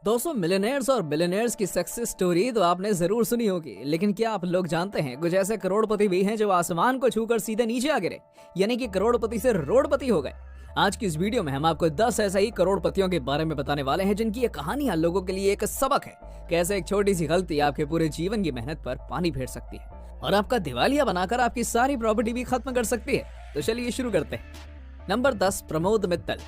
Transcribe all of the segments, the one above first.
दोस्तों, मिलियनेयर्स और बिलियनेयर्स की सक्सेस स्टोरी तो आपने जरूर सुनी होगी, लेकिन क्या आप लोग जानते हैं कुछ ऐसे करोड़पति भी हैं जो आसमान को छूकर सीधे नीचे आ गिरे, यानी कि करोड़पति से रोड़पति हो गए। आज की इस वीडियो में हम आपको 10 ऐसे ही करोड़पतियों के बारे में बताने वाले हैं जिनकी ये कहानियां लोगों के लिए एक सबक है। कैसे एक छोटी सी गलती आपके पूरे जीवन की मेहनत पर पानी फेर सकती है और आपका दिवालिया बनाकर आपकी सारी प्रॉपर्टी भी खत्म कर सकती है। तो चलिए शुरू करते हैं। नंबर 10, प्रमोद मित्तल।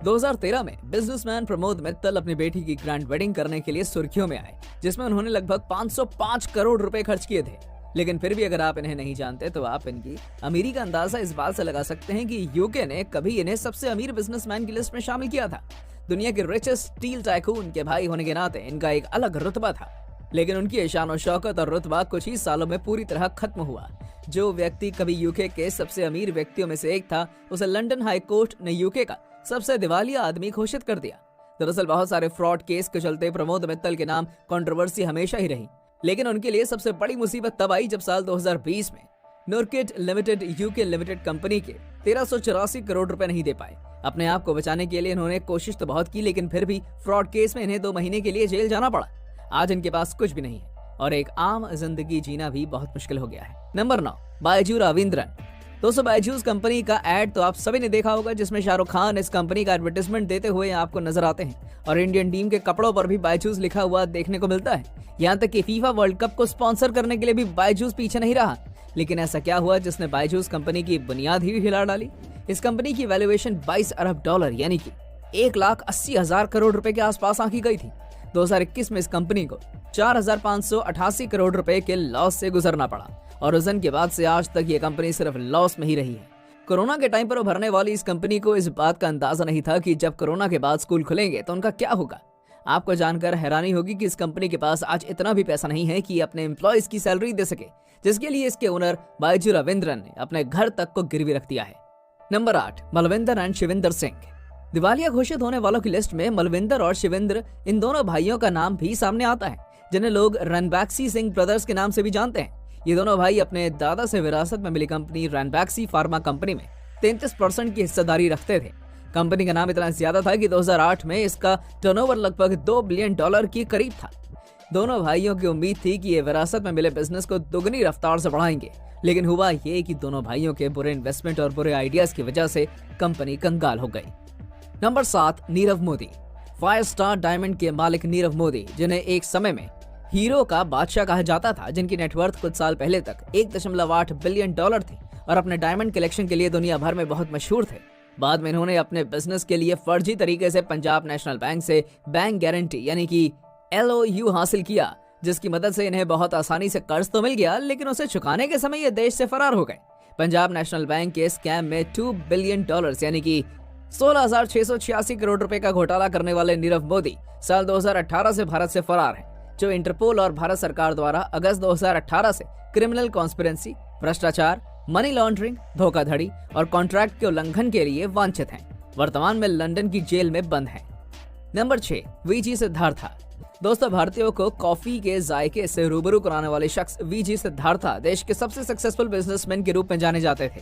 2013 में बिजनेसमैन प्रमोद मित्तल अपनी बेटी की ग्रैंड वेडिंग करने के लिए सुर्खियों में आए, जिसमें उन्होंने लगभग 505 करोड़ रुपए खर्च किए थे। लेकिन फिर भी अगर आप इन्हें नहीं जानते तो आप इनकी अमीरी का अंदाजा इस बात से लगा सकते हैं कि यूके ने कभी इन्हें सबसे अमीर बिजनेसमैन की लिस्ट में शामिल किया था। दुनिया के रिचेस्ट स्टील टाइकून के भाई होने के नाते इनका एक अलग रुतबा था, लेकिन उनकी शान और शौकत और रुतबा कुछ ही सालों में पूरी तरह खत्म हुआ। जो व्यक्ति कभी यूके के सबसे अमीर व्यक्तियों में से एक था, उसे लंदन हाई कोर्ट ने यूके का सबसे दिवालिया आदमी घोषित कर दिया। दरअसल बहुत सारे फ्रॉड केस के चलते प्रमोद मित्तल के नाम कंट्रोवर्सी हमेशा ही रही, लेकिन उनके लिए सबसे बड़ी मुसीबत तब आई जब साल 2020 में नोरकिट लिमिटेड यूके लिमिटेड कंपनी के 1384 करोड़ रुपए नहीं दे पाए। अपने आप को बचाने के लिए इन्होंने कोशिश तो बहुत की, लेकिन फिर भी फ्रॉड केस में इन्हें 2 महीने के लिए जेल जाना पड़ा। आज इनके पास कुछ भी नहीं है और एक आम जिंदगी जीना भी बहुत मुश्किल हो गया है। नंबर 9, बायजू रविंद्रन। दोस्तों, बायजूस कंपनी का एड तो आप सभी ने देखा होगा, जिसमें शाहरुख खान इस कंपनी का एडवर्टाइजमेंट देते हुए आपको नजर आते हैं और इंडियन टीम के कपड़ों पर भी बायजूस लिखा हुआ देखने को मिलता है। यहाँ तक कि फीफा वर्ल्ड कप को स्पॉन्सर करने के लिए भी बायजूस पीछे नहीं रहा। लेकिन ऐसा क्या हुआ जिसने बायजूस कंपनी की बुनियाद ही हिला डाली? इस कंपनी की वैल्यूएशन 22 अरब डॉलर यानी कि 1,80,000 करोड़ रुपए के आसपास आंकी गई थी। 2021 में इस कंपनी को 4,588 करोड़ रुपए के लॉस से गुजरना पड़ा और उस दिन के बाद से आज तक ये कंपनी सिर्फ लॉस में ही रही है। कोरोना के टाइम पर उभरने वाली इस कंपनी को इस बात का अंदाजा नहीं था कि जब कोरोना के बाद स्कूल खुलेंगे तो उनका क्या होगा। आपको जानकर हैरानी होगी कि इस कंपनी के पास आज इतना भी पैसा नहीं है कि अपने एम्प्लॉयज की सैलरी दे सके, जिसके लिए इसके ओनर बायजू रविंद्रन ने अपने घर तक को गिरवी रख दिया है। Number 8, Malvinder and Shivinder Singh. दिवालिया घोषित होने वालों की लिस्ट में मलविंदर और शिविंदर, इन दोनों भाइयों का नाम भी सामने आता है, जिन्हें लोग रणबैक्सी सिंह ब्रदर्स के नाम से भी जानते हैं। ये दोनों भाई अपने दादा से विरासत में मिली कंपनी रणबैक्सी फार्मा कंपनी में 33% की हिस्सेदारी रखते थे। कंपनी का नाम इतना ज्यादा था कि 2008 में इसका टर्नओवर लगभग $2 बिलियन के करीब था। दोनों भाइयों की उम्मीद थी कि ये विरासत में मिले बिजनेस को दुगनी रफ्तार से बढ़ाएंगे, लेकिन हुआ ये कि दोनों भाइयों के बुरे इन्वेस्टमेंट और बुरे आइडियाज की वजह से कंपनी कंगाल हो गई। Number 7, Nirav Modi. 5 star diamond के मालिक नीरव मोदी, जिन्हें एक समय में हीरो का बादशाह कहा जाता था, जिनकी नेटवर्थ कुछ साल पहले तक 1.8 बिलियन डॉलर थी और अपने डायमंड कलेक्शन के लिए दुनिया भर में बहुत मशहूर थे। बाद में इन्होंने अपने बिजनेस के लिए फर्जी तरीके से पंजाब नेशनल बैंक से बैंक गारंटी यानी कि LOU हासिल किया, जिसकी मदद से इन्हें बहुत आसानी से कर्ज तो मिल गया, लेकिन उसे चुकाने के समय ये देश से फरार हो गए। पंजाब नेशनल बैंक के स्कैम में $2 बिलियन यानी कि 16,686 करोड़ रुपए का घोटाला करने वाले नीरव मोदी साल 2018 से भारत से फरार है, जो इंटरपोल और भारत सरकार द्वारा अगस्त 2018 से क्रिमिनल कॉन्स्पिरेंसी, भ्रष्टाचार, मनी लॉन्ड्रिंग, धोखाधड़ी और कॉन्ट्रैक्ट के उल्लंघन के लिए वांछित हैं। वर्तमान में लंदन की जेल में बंद हैं। नंबर 6, वीजी सिद्धार्था। दोस्तों, भारतीयों को कॉफी के जायके से रूबरू कराने वाले शख्स वीजी सिद्धार्था देश के सबसे सक्सेसफुल बिजनेसमैन के रूप में जाने जाते थे,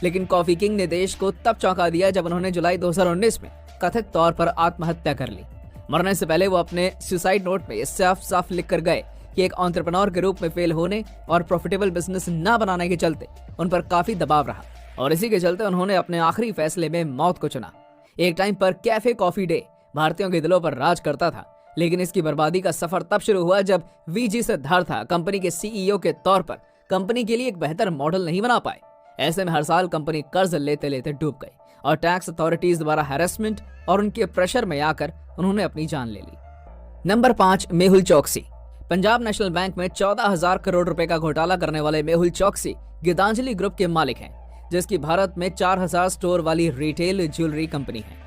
लेकिन कॉफी किंग ने देश को तब चौंका दिया जब उन्होंने जुलाई 2019 में कथित तौर पर आत्महत्या कर ली। मरने से पहले वो अपने सुसाइड नोट में साफ साफ लिख कर गए कि एक एंटरप्रेन्योर के रूप में फेल होने और प्रॉफिटेबल बिजनेस न बनाने के चलते उन पर काफी दबाव रहा और इसी के चलते उन्होंने अपने आखिरी फैसले में मौत को चुना। एक टाइम पर कैफे कॉफी डे भारतीयों के दिलों पर राज करता था, लेकिन इसकी बर्बादी का सफर तब शुरू हुआ जब वीजी सिद्धार्था कंपनी के CEO के तौर पर कंपनी के लिए एक बेहतर मॉडल नहीं बना पाए। ऐसे में हर साल कंपनी कर्ज लेते लेते डूब गई और टैक्स अथॉरिटीज द्वारा हैरेसमेंट और उनके प्रेशर में आकर उन्होंने अपनी जान ले ली। नंबर 5, मेहुल चौकसी। पंजाब नेशनल बैंक में 14,000 करोड़ रुपए का घोटाला करने वाले मेहुल चौकसी गीतांजलि ग्रुप के मालिक हैं, जिसकी भारत में 4,000 स्टोर वाली रिटेल ज्वेलरी कंपनी है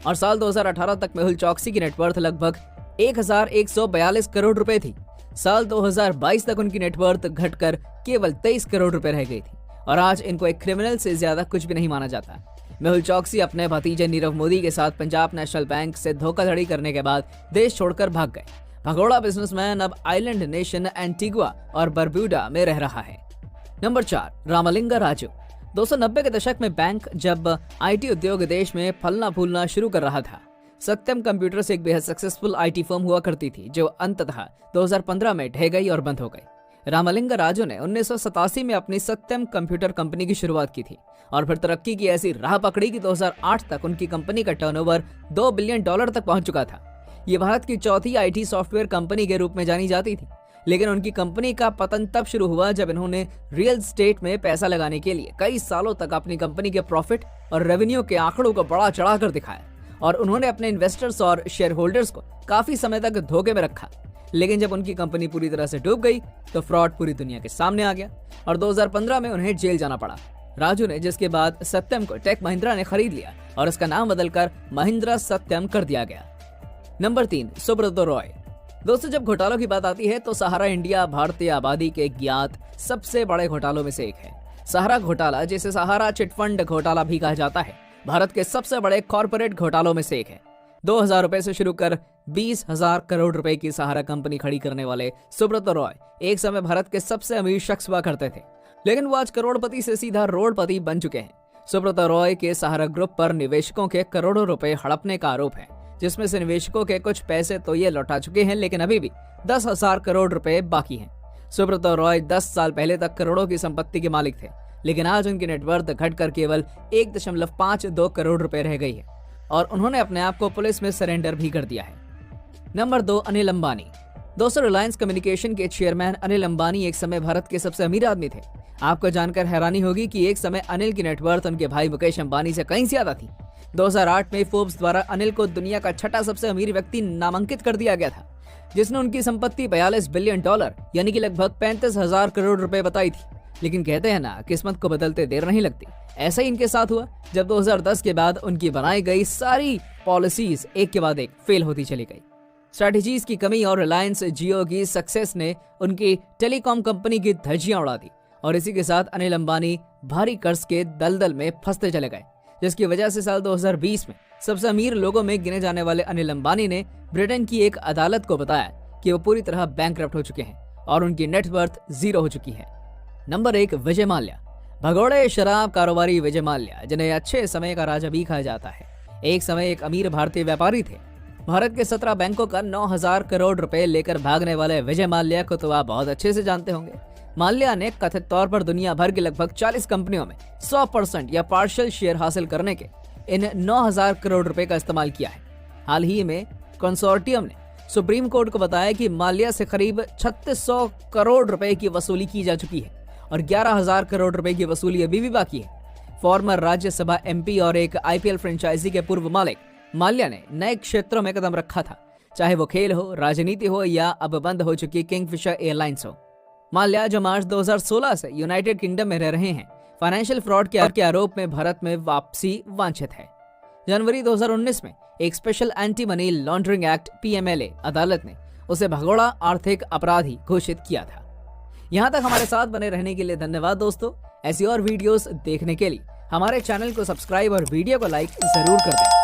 और साल 2018 तक मेहुल चौकसी की नेटवर्थ लगभग 1,142 करोड़ रुपए थी। साल 2022 तक उनकी नेटवर्थ घटकर केवल 23 करोड़ रुपए रह गई थी और आज इनको एक क्रिमिनल से ज्यादा कुछ भी नहीं माना जाता। मेहुल चौकसी अपने भतीजे नीरव मोदी के साथ पंजाब नेशनल बैंक से धोखाधड़ी करने के बाद देश छोड़कर भाग गए। भगोड़ा बिजनेसमैन अब आइलैंड नेशन एंटीगुआ और बरबुडा में रह रहा है। नंबर 4, रामलिंगा राजू। 290 के दशक में बैंक जब IT उद्योग देश में फलना फूलना शुरू कर रहा था, सत्यम कंप्यूटर्स एक बेहद सक्सेसफुल आईटी फर्म हुआ करती थी जो अंततः 2015 में ढह गई और बंद हो गई। रामलिंगा राजू ने 1987 में अपनी सत्यम कंप्यूटर कंपनी की शुरुआत की थी और फिर तरक्की की ऐसी राह पकड़ी कि 2008 तक उनकी कंपनी का टर्नओवर $2 बिलियन तक पहुंच चुका था। ये भारत की चौथी आईटी सॉफ्टवेयर कंपनी के रूप में जानी जाती थी, लेकिन उनकी कंपनी का पतन तब शुरू हुआ जब इन्होंने रियल एस्टेट में पैसा लगाने के लिए कई सालों तक अपनी कंपनी के प्रॉफिट और रेवेन्यू के आंकड़ों को बड़ा चढ़ाकर दिखाया और उन्होंने अपने इन्वेस्टर्स और शेयर होल्डर्स को काफी समय तक धोखे में रखा। लेकिन जब उनकी कंपनी पूरी तरह से डूब गई तो फ्रॉड पूरी दुनिया के सामने आ गया और 2015 में उन्हें जेल जाना पड़ा। राजू ने, जिसके बाद सत्यम को टेक महिंद्रा ने खरीद लिया और इसका नाम बदलकर महिंद्रा सत्यम कर दिया गया। नंबर 3, सुब्रतो रॉय। दोस्तों, जब घोटालों की बात आती है तो सहारा इंडिया भारतीय आबादी के ज्ञात सबसे बड़े घोटालों में से एक है। सहारा घोटाला, जिसे सहारा चिटफंड घोटाला भी कहा जाता है, भारत के सबसे बड़े कॉर्पोरेट घोटालों में से एक है। 2000 रुपए से शुरू कर 20,000 करोड़ रुपए की सहारा कंपनी खड़ी करने वाले सुब्रतो रॉय एक समय भारत के सबसे अमीर शख्स हुआ करते थे, लेकिन वो आज करोड़पति से सीधा रोडपति बन चुके हैं। सुब्रतो रॉय के सहारा ग्रुप पर निवेशकों के करोड़ों रुपए हड़पने का आरोप है, जिसमें से निवेशकों के कुछ पैसे तो ये लौटा चुके हैं, लेकिन अभी भी 10,000 करोड़ रुपए बाकी हैं। सुब्रतो रॉय 10 साल पहले तक करोड़ों की संपत्ति के मालिक थे, लेकिन आज उनकी नेटवर्थ घटकर केवल 1.52 करोड़ रुपए रह गई है और उन्होंने अपने आप को पुलिस में सरेंडर भी कर दिया है। नंबर 2, अनिल अंबानी। दोस्तों, रिलायंस कम्युनिकेशन के चेयरमैन अनिल अंबानी एक समय भारत के सबसे अमीर आदमी थे। आपको जानकर हैरानी होगी कि एक समय अनिल की नेटवर्थ उनके भाई मुकेश अंबानी से कहीं ज्यादा थी। 2008 में फोर्ब्स द्वारा अनिल को दुनिया का छठा सबसे अमीर व्यक्ति नामांकित कर दिया गया था, जिसने उनकी संपत्ति $42 बिलियन यानी कि लगभग 35,000 करोड़ रुपए बताई थी। लेकिन कहते हैं ना, किस्मत को बदलते देर नहीं लगती। ऐसा ही इनके साथ हुआ जब 2010 के बाद उनकी बनाई गई सारी पॉलिसीज एक के बाद एक फेल होती चली गई। स्ट्रैटेजीज की कमी और रिलायंस जियो की सक्सेस ने उनकी टेलीकॉम कंपनी की धज्जियां उड़ा दी और इसी के साथ अनिल अंबानी भारी कर्ज के दलदल में फंसते चले गए, जिसकी वजह से साल 2020 में सबसे अमीर लोगों में गिने जाने वाले अनिल अंबानी ने ब्रिटेन की एक अदालत को बताया कि वो पूरी तरह बैंकरप्ट हो चुके हैं और उनकी नेटवर्थ जीरो हो चुकी है। नंबर 1, विजय माल्या। भगोड़े शराब कारोबारी विजय माल्या, जिन्हें अच्छे समय का राजा भी कहा जाता है, एक समय एक अमीर भारतीय व्यापारी थे। भारत के 17 बैंकों का 9,000 करोड़ रुपए लेकर भागने वाले विजय माल्या को तो आप बहुत अच्छे से जानते होंगे। माल्या ने कथित तौर पर दुनिया भर की लगभग 40 कंपनियों में 100% या पार्शियल शेयर हासिल करने के इन 9,000 करोड़ रुपए का इस्तेमाल किया है। हाल ही में कंसोर्टियम ने सुप्रीम कोर्ट को बताया कि माल्या से करीब 3600 करोड़ रुपए की वसूली की जा चुकी है और 11,000 करोड़ रुपए की वसूली अभी भी बाकी है। फॉर्मर राज्यसभा एमपी और एक आईपीएल फ्रेंचाइजी के पूर्व मालिक माल्या ने नए क्षेत्रों में कदम रखा था, चाहे वो खेल हो, राजनीति हो या अब बंद हो चुकी किंगफिशर एयरलाइंस हो। माल्या, जो मार्च 2016 से यूनाइटेड किंगडम में रह रहे हैं, फाइनेंशियल फ्रॉड के आरोप में भारत में वापसी वांछित है। जनवरी 2019 में एक special anti money laundering act PMLA अदालत ने उसे भगोड़ा आर्थिक अपराधी घोषित किया था। यहाँ तक हमारे साथ बने रहने के लिए धन्यवाद दोस्तों। ऐसी और वीडियोस देखने के लिए हमारे चैनल को सब्सक्राइब और वीडियो को लाइक जरूर कर दें।